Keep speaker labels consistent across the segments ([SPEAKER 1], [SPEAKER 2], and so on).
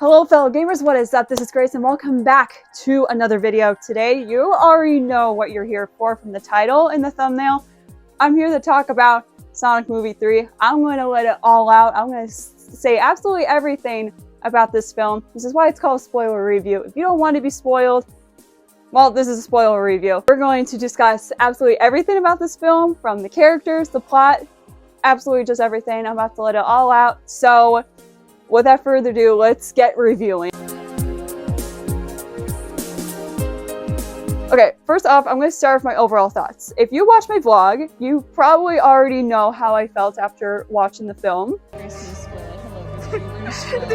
[SPEAKER 1] Hello fellow gamers, what is up? This is Grace and welcome back to another video. Today, you already know what you're here for from the title and the thumbnail. I'm here to talk about Sonic Movie 3. I'm going to let it all out. I'm going to say absolutely everything about this film. This is why it's called a spoiler review. If you don't want to be spoiled, well, this is a spoiler review. We're going to discuss absolutely everything about this film, from the characters, the plot, absolutely just everything. I'm about to let it all out. So, without further ado, let's get reviewing. Okay, first off, I'm going to start with my overall thoughts. If you watch my vlog, you probably already know how I felt after watching the film.
[SPEAKER 2] They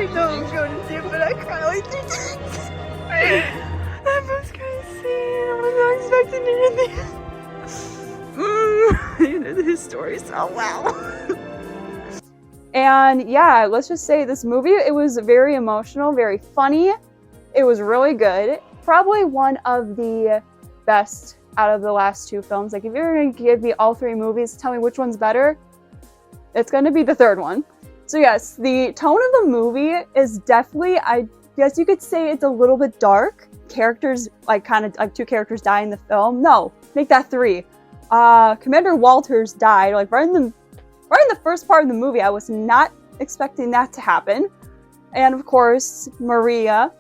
[SPEAKER 2] know I'm going to see it, but I cry like 3 times. That was crazy. I was not expecting anything. You know his story so well.
[SPEAKER 1] And yeah, let's just say this movie, it was very emotional, very funny. It was really good. Probably one of the best out of the last 2 films. Like, if you're going to give me all 3 movies, tell me which one's better, it's going to be the 3rd one. So yes, the tone of the movie is definitely, I guess you could say it's a little bit dark. Characters, like, kind of like 2 characters die in the film. No, make that 3. Commander Walters died, like, right in the first part of the movie. I was not expecting that to happen. And of course, Maria.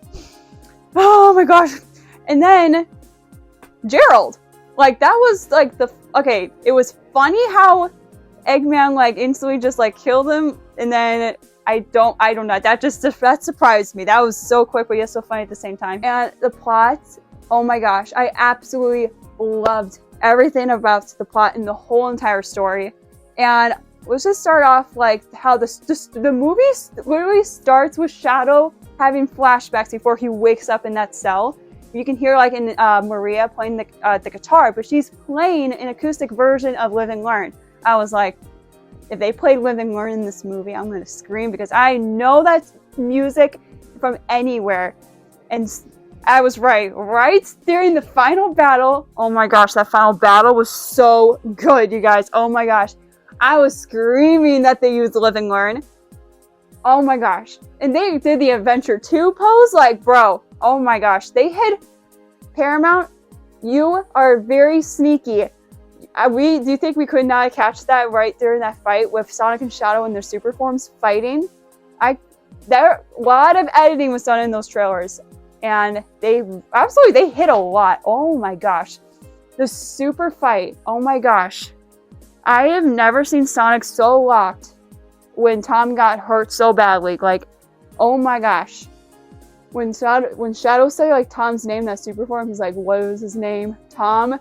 [SPEAKER 1] Oh my gosh. And then Gerald. Like, that was like okay, it was funny how Eggman like instantly just like killed him, and then I don't know, that surprised me. That was so quick, but yet so funny at the same time. And the plot, oh my gosh, I absolutely loved everything about the plot and the whole entire story. And let's just start off like how the movie literally starts with Shadow having flashbacks before he wakes up in that cell. You can hear like in Maria playing the guitar, but she's playing an acoustic version of Live and Learn. I was like, if they played Live and Learn in this movie, I'm gonna scream, because I know that's music from anywhere. And I was right during the final battle. Oh my gosh, that final battle was so good, you guys. Oh my gosh. I was screaming that they used Live and Learn. Oh my gosh. And they did the Adventure 2 pose. Like, bro, oh my gosh. They hit Paramount. You are very sneaky. Do you think we could not catch that right during that fight with Sonic and Shadow in their super forms fighting? A lot of editing was done in those trailers. And they hit a lot. Oh my gosh. The super fight. Oh my gosh. I have never seen Sonic so locked when Tom got hurt so badly. Like, oh my gosh. When Shadow said like Tom's name, that super form, he's like, what was his name? Tom?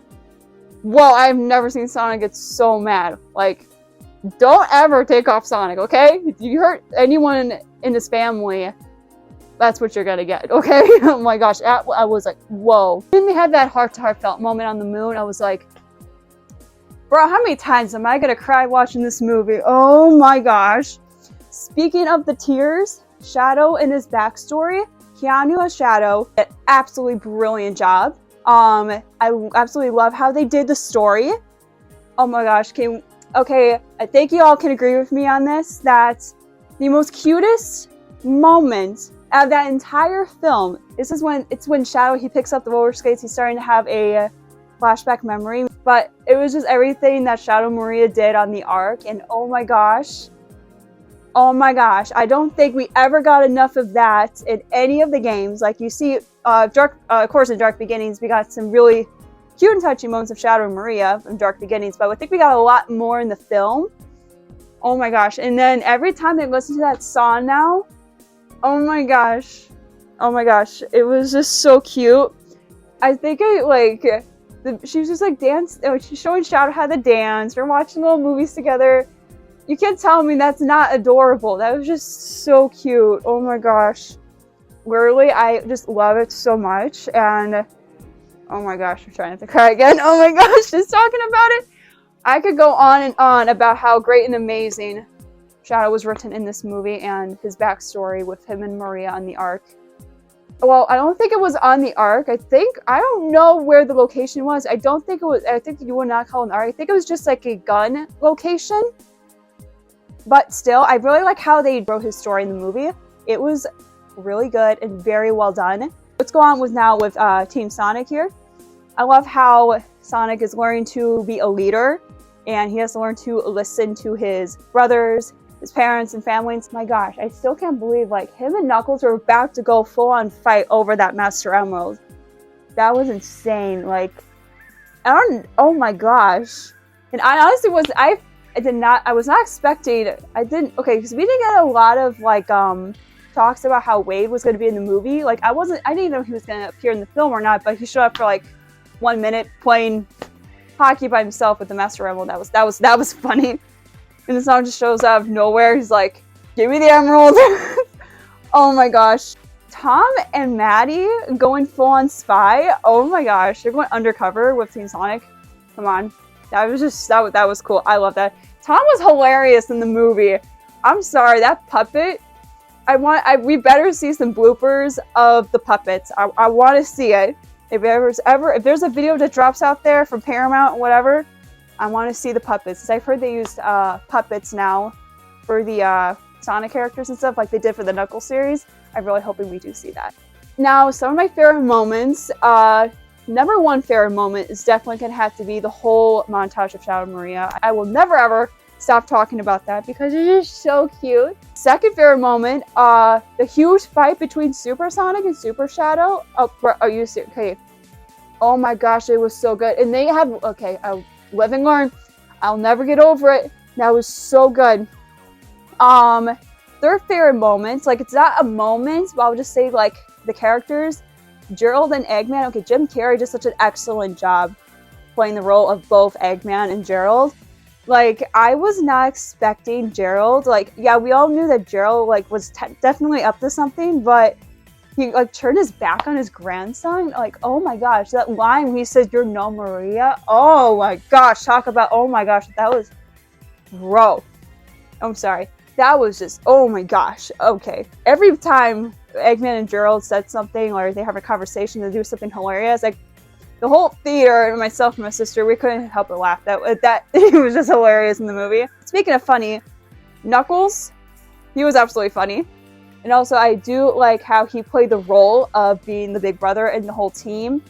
[SPEAKER 1] Whoa, I've never seen Sonic get so mad. Like, don't ever take off Sonic, okay? If you hurt anyone in his family, that's what you're gonna get, okay? Oh my gosh, I was like, whoa. Then they had that heart-to-heart moment on the moon. I was like, bro, how many times am I gonna cry watching this movie? Oh my gosh. Speaking of the tears, Shadow and his backstory, Keanu as Shadow did an absolutely brilliant job. I absolutely love how they did the story. Oh my gosh, okay, I think you all can agree with me on this, that the most cutest moment of that entire film is when Shadow, he picks up the roller skates, he's starting to have a flashback memory. But it was just everything that Shadow Maria did on the arc, and oh my gosh, I don't think we ever got enough of that in any of the games. Like, you see, of course in Dark Beginnings, we got some really cute and touching moments of Shadow and Maria in Dark Beginnings, but I think we got a lot more in the film. Oh my gosh, and then every time they listen to that song now, oh my gosh, it was just so cute. I think she was just like she's showing Shadow how to dance. We're watching little movies together. You can't tell me that's not adorable. That was just so cute. Oh my gosh. Literally, I just love it so much. And oh my gosh, I'm trying not to cry again. Oh my gosh, just talking about it. I could go on and on about how great and amazing Shadow was written in this movie and his backstory with him and Maria on the Ark. Well, I don't think it was on the Ark. I don't know where the location was. I think you would not call it an Ark. I think it was just like a gun location. But still, I really like how they wrote his story in the movie. It was really good and very well done. Let's go on with Team Sonic here. I love how Sonic is learning to be a leader, and he has to learn to listen to his brothers, his parents, and families. My gosh, I still can't believe like him and Knuckles were about to go full-on fight over that Master Emerald. That was insane. Like, oh my gosh. And I honestly was not expecting. Okay, because we didn't get a lot of like talks about how Wade was going to be in the movie. Like I didn't know he was going to appear in the film or not, but he showed up for like 1 minute playing hockey by himself with the Master Emerald. That was funny. And the song just shows out of nowhere. He's like, "Give me the emerald." Oh my gosh. Tom and Maddie going full on spy. Oh my gosh, they're going undercover with Team Sonic. Come on. That was cool. I love that. Tom was hilarious in the movie. I'm sorry, that puppet. We better see some bloopers of the puppets. I want to see it. If there's a video that drops out there from Paramount or whatever, I want to see the puppets. I've heard they used puppets now for the Sonic characters and stuff like they did for the Knuckles series. I'm really hoping we do see that. Now, some of my favorite moments. Number one favorite moment is definitely going to have to be the whole montage of Shadow and Maria. I will never ever stop talking about that because it is so cute. Second favorite moment, the huge fight between Super Sonic and Super Shadow. Are you serious? Okay. Oh my gosh, it was so good. And they have, okay, I live and learn. I'll never get over it. That was so good. Third favorite moments, like it's not a moment, but I'll just say like the characters. Gerald and Eggman. Okay, Jim Carrey did such an excellent job playing the role of both Eggman and Gerald. Like, I was not expecting Gerald. Like, yeah, we all knew that Gerald, like, was definitely up to something, but he, like, turned his back on his grandson. Like, oh my gosh, that line when he says, "You're no Maria." Oh my gosh, talk about, oh my gosh, that was, bro. I'm sorry. That was just, oh my gosh. Okay. Every time Eggman and Gerald said something or they have a conversation to do something hilarious, like, the whole theater, and myself and my sister, we couldn't help but laugh. That it was just hilarious in the movie. Speaking of funny, Knuckles, he was absolutely funny. And also, I do like how he played the role of being the big brother in the whole team.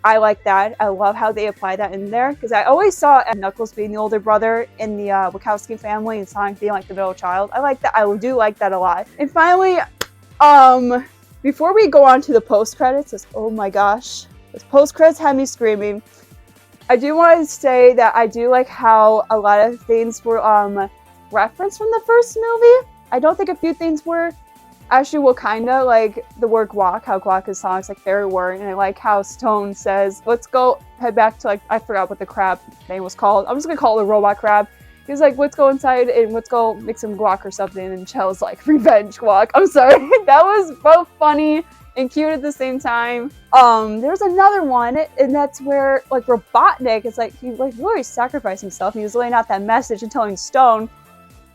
[SPEAKER 1] I like that. I love how they apply that in there. Because I always saw Knuckles being the older brother in the Wachowski family and Sonic being like the middle child. I like that. I do like that a lot. And finally, before we go on to the post-credits, oh my gosh. Those post-credits had me screaming. I do want to say that I do like how a lot of things were referenced from the first movie. I don't think a few things were. Actually, well, kinda, like the word guac, how guac is Sonic's like favorite word, and I like how Stone says, "Let's go head back to," like, I forgot what the crab name was called. I'm just gonna call it the robot crab. He was like, "Let's go inside and let's go make some guac or something," and Chell's like, "Revenge guac." I'm sorry. That was both funny and cute at the same time. There's another one, and that's where like Robotnik is like, he like really sacrificed himself. He was laying out that message and telling Stone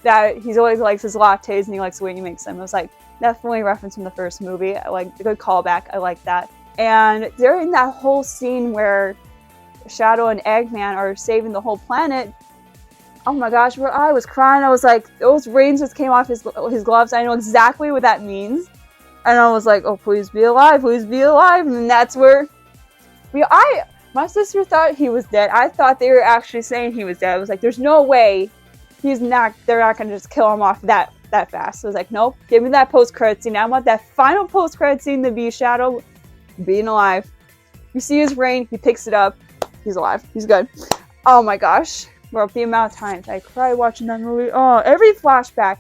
[SPEAKER 1] that he always likes his lattes and he likes the way he makes them. It was like definitely a reference from the first movie. I like a good callback. I like that. And during that whole scene where Shadow and Eggman are saving the whole planet, oh my gosh, where I was crying. I was like, those rings just came off his gloves. I know exactly what that means. And I was like, oh, please be alive, please be alive. And that's where my sister thought he was dead. I thought they were actually saying he was dead. I was like, there's no way they're not going to just kill him off that fast. So I was like, nope, give me that post-credit scene. I want that final post-credit scene to be Shadow being alive. You see his ring, he picks it up. He's alive. He's good. Oh my gosh. Bro, the amount of times I cried watching that movie. Oh, every flashback.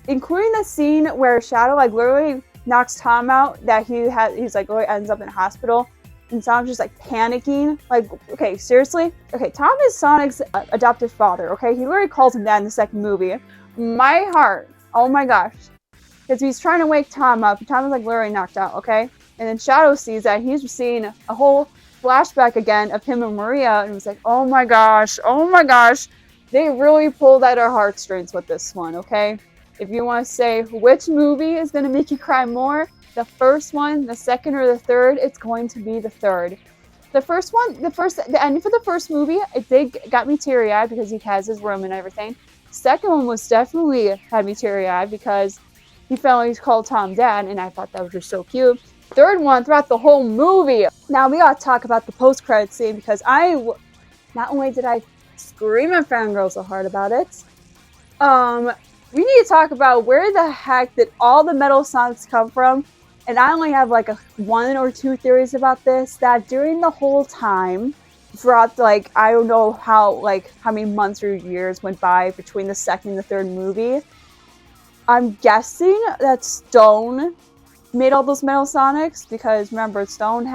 [SPEAKER 1] Including the scene where Shadow like literally knocks Tom out, that he's like literally ends up in a hospital, and Tom's just like panicking. Like, okay, seriously? Okay, Tom is Sonic's adopted father, okay? He literally calls him that in the second movie. My heart, oh my gosh. Because he's trying to wake Tom up, and Tom is like literally knocked out, okay? And then Shadow sees that, and he's seeing a whole flashback again of him and Maria, and was like, oh my gosh, they really pulled at our heartstrings with this one, okay? If you want to say which movie is going to make you cry more, the first one, the second, or the third, it's going to be the third. The ending for the first movie, got me teary-eyed because he has his room and everything. Second one was definitely had me teary-eyed because he finally called Tom Dad, and I thought that was just so cute. Third one throughout the whole movie. Now we gotta talk about the post-credit scene because not only did I scream and fangirl so hard about it, we need to talk about where the heck did all the metal Sonics come from. And I only have like one or two theories about this, that during the whole time, throughout like, I don't know how many months or years went by between the second and the third movie. I'm guessing that Stone made all those metal Sonics because remember, Stone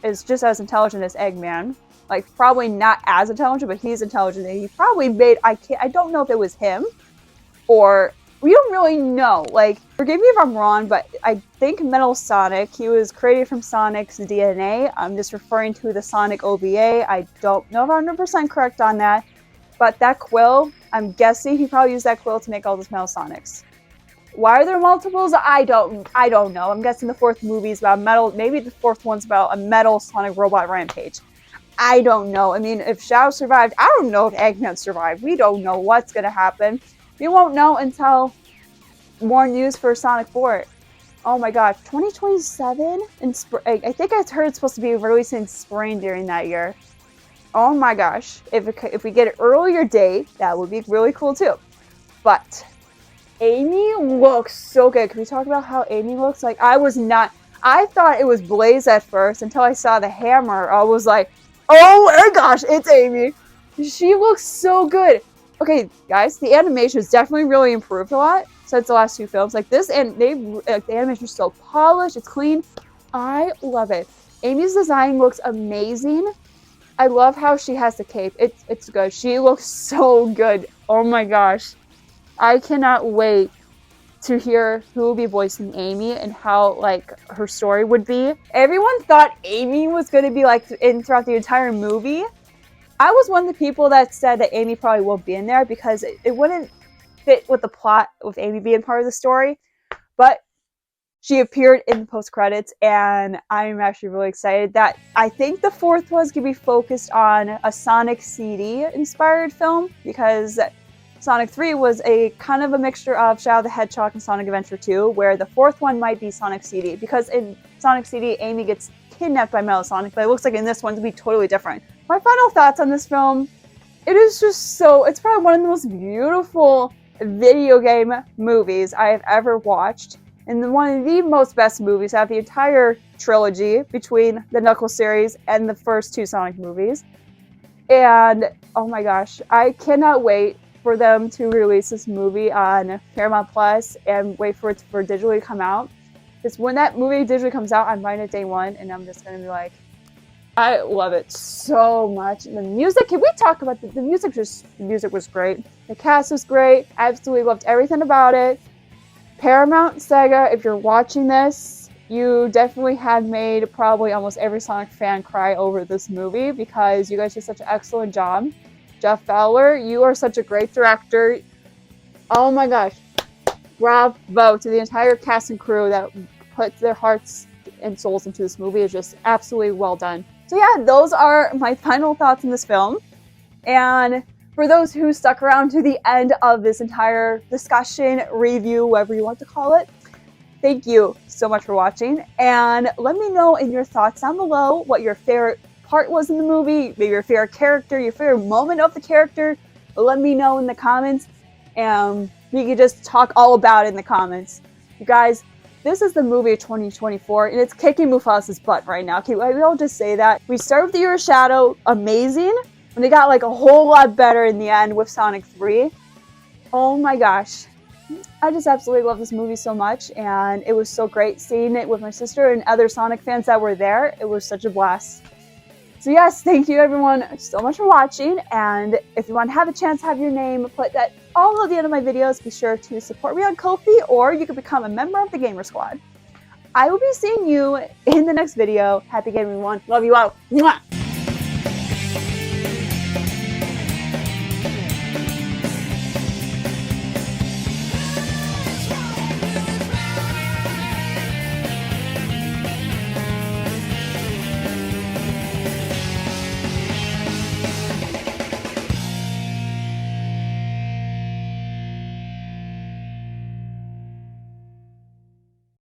[SPEAKER 1] is just as intelligent as Eggman. Like probably not as intelligent, but he's intelligent. And he probably made, I don't know if it was him or we don't really know. Like, forgive me if I'm wrong, but I think Metal Sonic, he was created from Sonic's DNA. I'm just referring to the Sonic OVA. I don't know if I'm 100% correct on that. But that quill, I'm guessing he probably used that quill to make all those Metal Sonics. Why are there multiples? I don't know. I'm guessing the fourth movie is about metal. Maybe the fourth one's about a metal Sonic robot rampage. I don't know. I mean, if Shadow survived, I don't know if Eggman survived. We don't know what's going to happen. We won't know until more news for Sonic 4. Oh my god, 2027? I think I heard it's supposed to be released in spring during that year. Oh my gosh. If we get an earlier date, that would be really cool too. But Amy looks so good. Can we talk about how Amy looks? Like, I thought it was Blaze at first until I saw the hammer. I was like, oh my gosh, it's Amy. She looks so good. Okay, guys, the animation has definitely really improved a lot since the last two films. Like this, and the animation is so polished, it's clean. I love it. Amy's design looks amazing. I love how she has the cape. It's good. She looks so good. Oh my gosh. I cannot wait to hear who will be voicing Amy and how like her story would be. Everyone thought Amy was going to be like throughout the entire movie. I was one of the people that said that Amy probably won't be in there because it wouldn't fit with the plot with Amy being part of the story. But she appeared in the post-credits, and I'm actually really excited that I think the fourth was going to be focused on a Sonic CD-inspired film because Sonic 3 was a kind of a mixture of Shadow the Hedgehog and Sonic Adventure 2, where the fourth one might be Sonic CD, because in Sonic CD, Amy gets kidnapped by Metal Sonic, but it looks like in this one to be totally different. My final thoughts on this film, it is just so, it's probably one of the most beautiful video game movies I have ever watched, and one of the most best movies out of the entire trilogy between the Knuckles series and the first two Sonic movies. And oh my gosh, I cannot wait for them to release this movie on Paramount Plus and wait for it for digitally to come out. Because when that movie digitally comes out, I'm buying it day one, and I'm just gonna be like, I love it so much. And the music, can we talk about the music? The music was great. The cast was great. I absolutely loved everything about it. Paramount, Sega, if you're watching this, you definitely had made probably almost every Sonic fan cry over this movie because you guys did such an excellent job. Jeff Fowler, you are such a great director. Oh my gosh. Bravo to the entire cast and crew that put their hearts and souls into this movie. It's just absolutely well done. So yeah, those are my final thoughts on this film. And for those who stuck around to the end of this entire discussion, review, whatever you want to call it, thank you so much for watching. And let me know in your thoughts down below what your favorite part was in the movie, maybe your favorite character, your favorite moment of the character. Let me know in the comments, and we can just talk all about it in the comments. You guys, this is the movie of 2024, and it's kicking Mufasa's butt right now. Okay, I'll just say that. We started with the Year of Shadow, amazing, and they got like a whole lot better in the end with Sonic 3. Oh my gosh. I just absolutely love this movie so much, and it was so great seeing it with my sister and other Sonic fans that were there. It was such a blast. So yes, thank you everyone so much for watching, and if you want to have a chance to have your name put at all of the end of my videos, be sure to support me on Ko-fi, or you can become a member of the Gamer Squad. I will be seeing you in the next video. Happy gaming, everyone. Love you all. Mwah!